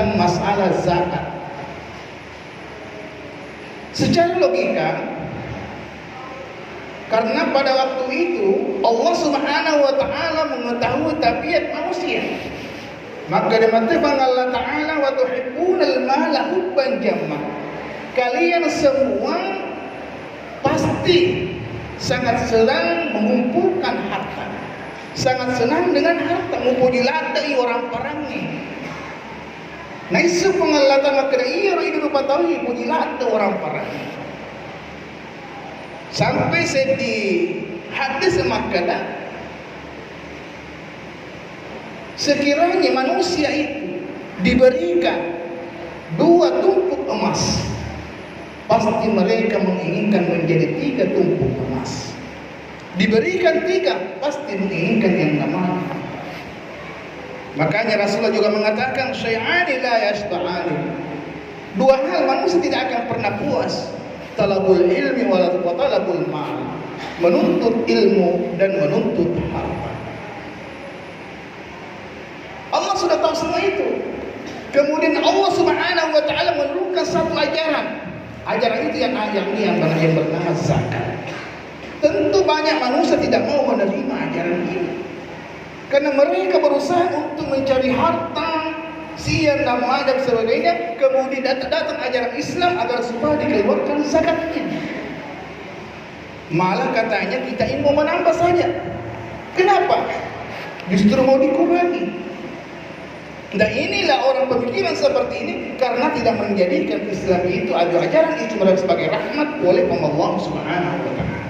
tentang masalah zakat. Secara logika, karena pada waktu itu Allah Subhanahu wa taala mengetahui tabiat manusia, maka dikatakan Allah taala wa tuhibbunal mala hubban jamma. Kalian semua pasti sangat senang mengumpulkan harta, sangat senang dengan harta, mumpuni orang parangnya. Nah isu pengalatan makna iya itu lupa tahu puji lata orang parangnya. Sampai di hadis makna sekiranya manusia itu diberikan 2 tumpuk emas, pasti mereka menginginkan menjadi 3 tumpuk emas. Diberikan 3, pasti menginginkan yang namanya. Makanya Rasulullah juga mengatakan syai'ani la yashta'ani. 2 hal manusia tidak akan pernah puas, talabul ilmi wa talabul mal, menuntut ilmu dan menuntut harta. Allah sudah tahu semua itu. Kemudian Allah Subhanahu wa taala menurunkan satu ajaran. Ajaran itu yang bernama zakat. Tentu banyak manusia tidak mau menerima ajaran ini, karena mereka berusaha untuk mencari harta, siar dan madam sebagainya. Kemudian datang ajaran Islam agar supaya dikeluarkan zakatnya. Malah katanya kita ini mau menambah saja. Kenapa? Justru mau dikurangi. Dan inilah orang pemikiran seperti ini karena tidak menjadikan Islam itu ajaran itu sebagai rahmat oleh Allah Subhanahu wa taala.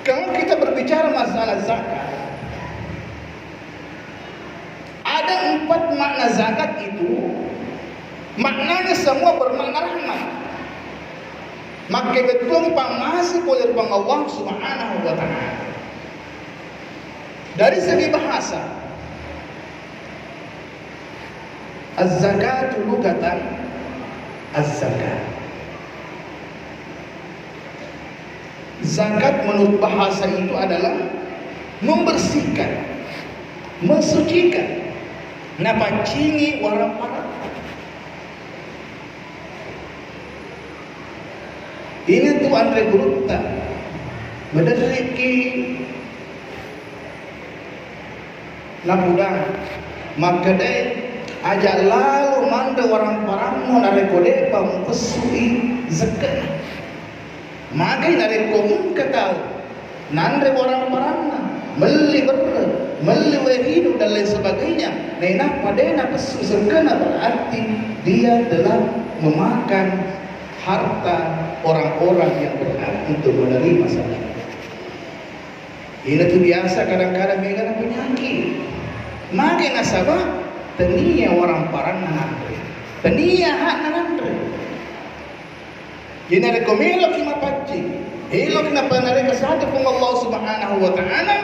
Kalau kita berbicara masalah zakat, ada 4 makna zakat itu. Maknanya semua bermakna rahmat. Maka betul masih oleh Allah Subhanahu wa taala. Dari segi bahasa, az-zakatu lugatan az-zakat. Zakat menurut bahasa itu adalah membersihkan, mensucikan, napacingi warang parang. Ini tuh Andre Gurutta menderiki lapudang maka deh ajak lalu manda warang parang mau narekode pamukesui zakat. Maka narekode ketahu nandre warang parang meli wehinu dan lain sebagainya. Nah padena kesusahan berarti dia telah memakan harta orang-orang yang berhak untuk menerima zakat. Ini tuh biasa kadang-kadang mereka penyakit. Maka nasabah tenia orang parang nanandre, tenia hak nanandre. Jadi ada komelo kima paci, elok na panare kasado pun Allah Subhanahu wa taala.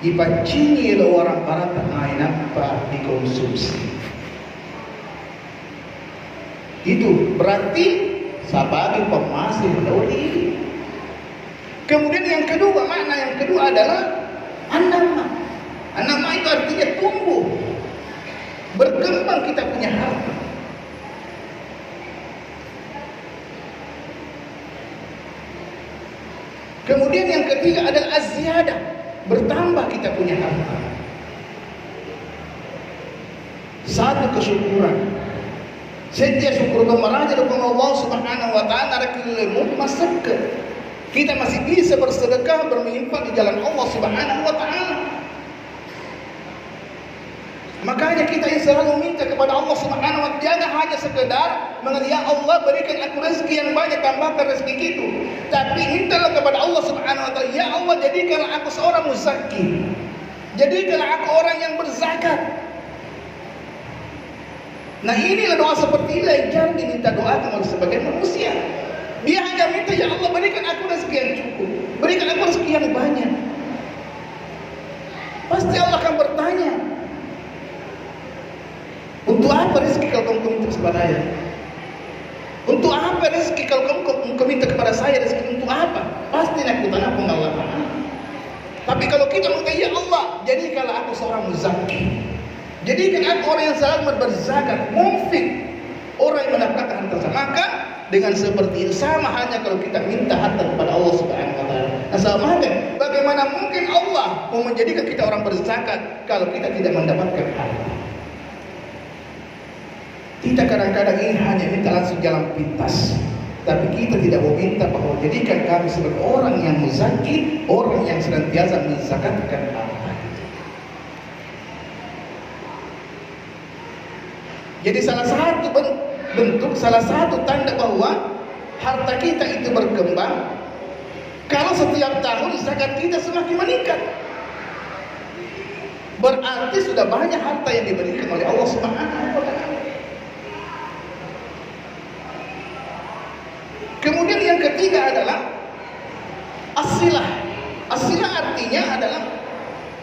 Ipacingi lo orang parang tanay nampa dikonsumsi. Itu berarti sebagai pemasih menurut. Kemudian yang kedua, makna yang kedua adalah anama. Anama itu artinya tumbuh, berkembang kita punya harta. Kemudian yang ketiga adalah az-ziyadah, bertambah kita punya harta. Satu kesyukuran. Sejak syukur kemaraja kepada Allah Subhanahu wa taala rekilemu masuk. Kita masih bisa bersedekah, berinfak di jalan Allah Subhanahu wa taala. Makanya kita selalu minta kepada Allah Subhanahu wa taala, jangan hanya sekedar mengatakan ya Allah berikan aku rezeki yang banyak, tambahkan rezeki itu. Tapi mintalah kepada Allah Subhanahu wa taala, ya Allah jadikanlah aku seorang muzakki. Jadikanlah aku orang yang berzakat. Nah inilah doa seperti ini yang jarang diminta doakan oleh sebagian manusia. Dia hanya minta ya Allah berikan aku rezeki yang cukup, berikan aku rezeki yang banyak. Pasti Allah akan bertanya, untuk apa rezeki kalau kamu minta kepada saya? Untuk apa rezeki kalau kamu minta kepada saya? Rezeki untuk apa? Pasti aku tanya pun Allah. Tapi kalau kita minta ya Allah jadikanlah aku seorang muzakki. Jadikan aku orang yang selamat berzakat, munfik, orang yang mendapatkan harta. Maka dengan seperti itu sama halnya kalau kita minta harta kepada Allah Subhanahu wa taala. Nah, sama halnya bagaimana mungkin Allah mau menjadikan kita orang berzakat kalau kita tidak mendapatkan harta? Kita kadang-kadang ini hanya minta langsung jalan pintas, tapi kita tidak mau minta bahwa jadikan kami sebagai orang yang muzaki, orang yang senantiasa menzakatkan harta. Jadi salah satu bentuk, salah satu tanda bahwa harta kita itu berkembang kalau setiap tahun zakat kita semakin meningkat. Berarti sudah banyak harta yang diberikan oleh Allah Subhanahu wa taala. Kemudian yang ketiga adalah as-silah. As-silah artinya adalah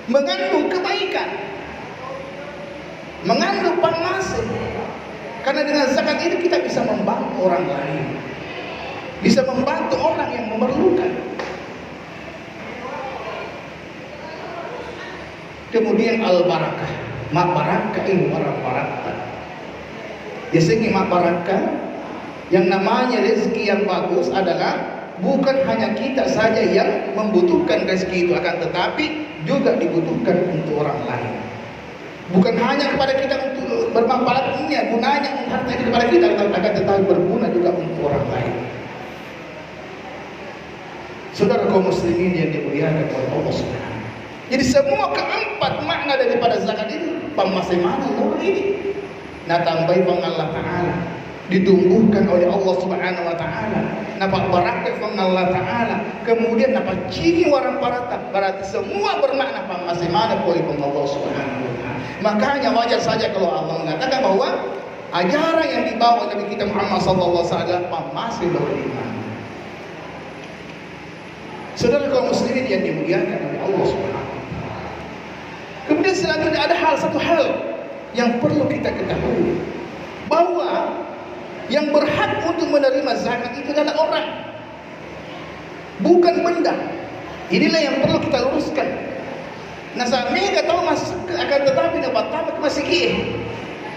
mengandung kebaikan, mengandung pangmasih. Karena dengan zakat itu kita bisa membantu orang lain, bisa membantu orang yang memerlukan. Kemudian al-barakah, mak barakah ini orang barakah. Biasanya mak barakah yang namanya rezeki yang bagus adalah bukan hanya kita saja yang membutuhkan rezeki itu, akan tetapi juga dibutuhkan untuk orang lain. Bukan hanya kepada kita untuk bermanfaatnya, gunanya harta itu kepada kita, akan tetapi berguna juga untuk orang lain. Saudara kaum muslimin yang dimuliakan oleh Allah Subhanahu. Jadi semua keempat makna daripada zakat itu pemaseman orang ini. Nah, tambahi pang Allah Ta'ala, ditumbuhkan oleh Allah Subhanahu wa taala. Nampak barakah pang Allah Ta'ala. Kemudian nampak ciri warang parata. Berarti semua bermakna pemaseman oleh Allah Subhanahu wa taala. Makanya wajar saja kalau Allah mengatakan bahwa ajaran yang dibawa oleh Nabi kita Muhammad sallallahu alaihi wasallam masih beriman. Saudara kaum muslimin yang dimuliakan oleh Allah Subhanahu wa taala. Kemudian selanjutnya ada satu hal yang perlu kita ketahui, bahwa yang berhak untuk menerima zakat itu adalah orang, bukan benda. Inilah yang perlu kita luruskan. Nah, saya nggak tahu masuk akan tetapi dapat tambah ke masjid.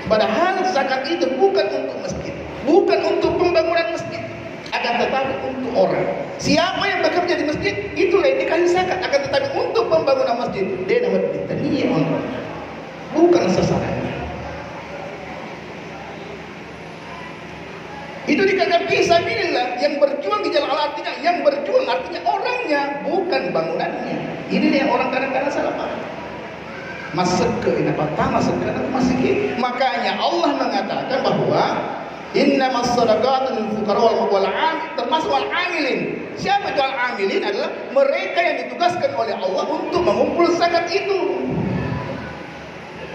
Padahal zakat itu bukan untuk masjid, bukan untuk pembangunan masjid, akan tetapi untuk orang. Siapa yang bekerja di masjid itulah yang dikasih zakat. Akan tetapi untuk pembangunan masjid dia dapat ditania orang, bukan sasarannya. Itu dikatakan fisabilillah, yang berjuang di jalan Allah, artinya yang berjuang artinya orangnya, bukan bangunannya. Ini yang orang kadang-kadang salah paham. Masuk ke ini pertama sekarang masih. Makanya Allah mengatakan bahwa innamas shadaqatu lil fuqara wal 'amil, termasuk al 'amilin. Siapa itu al 'amilin? Adalah mereka yang ditugaskan oleh Allah untuk mengumpul zakat itu.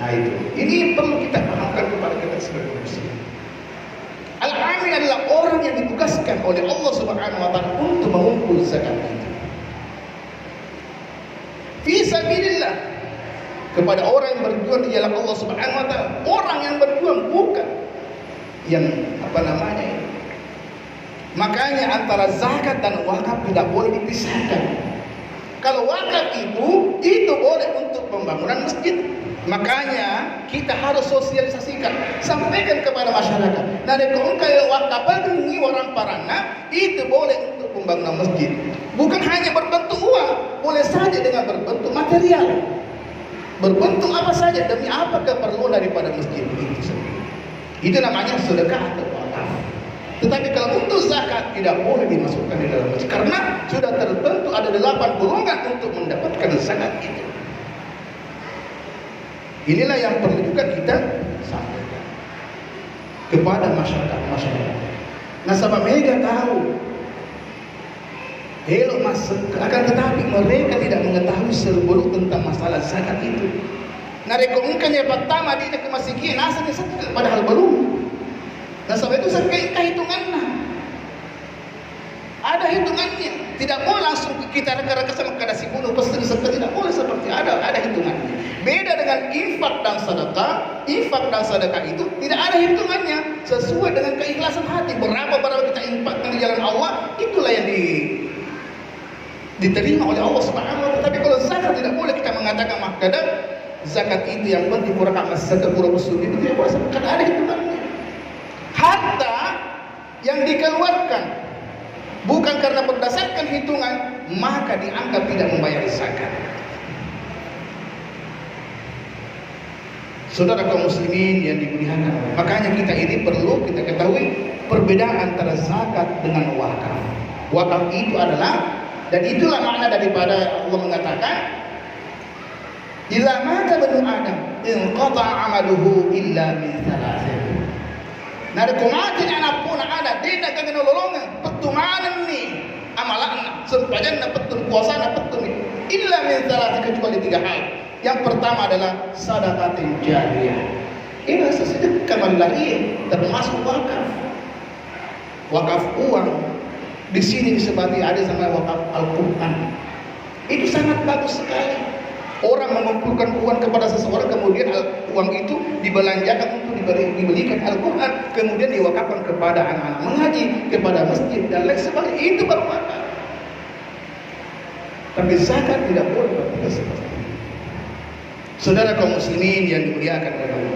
Nah, itu. Ini perlu kita pahamkan kepada kita sebagai muslim. Al-amil adalah orang yang ditugaskan oleh Allah Subhanahu wa taala untuk mengumpul zakat itu. Fisabilillah, kepada orang yang berjuang di jalan Allah Subhanahu wa taala. Orang yang berjuang, bukan yang Makanya antara zakat dan wakaf tidak boleh dipisahkan. Kalau wakaf itu boleh untuk pembangunan masjid. Makanya kita harus sosialisasikan, sampaikan kepada masyarakat. Nah, kalau wakaf ini orang parana itu boleh untuk pembangunan masjid. Bukan hanya berbentuk uang, boleh saja dengan berbentuk material. Berbentuk apa saja, demi apa keperluan daripada masjid itu sendiri. Itu namanya sedekah atau wakaf. Tetapi kalau untuk zakat tidak boleh dimasukkan di dalam masjid, karena sudah tertentu ada 8 golongan untuk mendapatkan zakat itu. Inilah yang perlu juga kita sampaikan kepada masyarakat. Nasabah mereka tahu elok masuk, akan tetapi mereka tidak mengetahui seluruh tentang masalah zakat itu. Nah, mungkin yang pertama dia ke masjid, nasabah zakat padahal belum. Nasabah itu sekitar hitungannya. Ada hitungannya. Tidak boleh langsung kita reka-reka sama kadasi bunuh pasti tidak boleh, seperti ada hitungannya. Beda dengan infak dan sedekah. Infak dan sedekah itu tidak ada hitungannya, sesuai dengan keikhlasan hati. Berapa kita infakkan di jalan Allah, itulah yang diterima oleh Allah Subhanahu wa taala. Tapi kalau zakat tidak boleh kita mengatakan kadang zakat itu yang penting kurang amas zakat kurang usul itu tidak puasa, karena ada hitungannya. Harta yang dikeluarkan bukan karena berdasarkan hitungan, maka dianggap tidak membayar zakat. Saudara kaum muslimin yang dimuliakan, makanya kita ini perlu kita ketahui perbedaan antara zakat dengan wakaf. Wakaf itu adalah, dan itulah makna daripada Allah mengatakan, "Idza mata banu Adam, inqata'a 'amaluhu illa min thalathin." Nah, kumatin anak pun ada, tidak kena lolongan, petumanan ni, amalan, sempadan na petun, puasa na petun, illa min thalathin, kecuali 3 hal. Yang pertama adalah sedekah jariyah. Ini sedekah malariah, termasuk wakaf. Wakaf uang di sini disebut ada sama wakaf Al-Quran. Itu sangat bagus sekali. Orang mengumpulkan uang kepada seseorang, kemudian uang itu dibelanjakan untuk dibelikan Al-Quran, kemudian diwakafkan kepada anak-anak mengaji, kepada masjid dan lain sebagainya. Itu baru wakaf. Tapi zakat tidak boleh berarti seperti itu. Saudara kaum muslimin yang dimuliakan oleh Allah.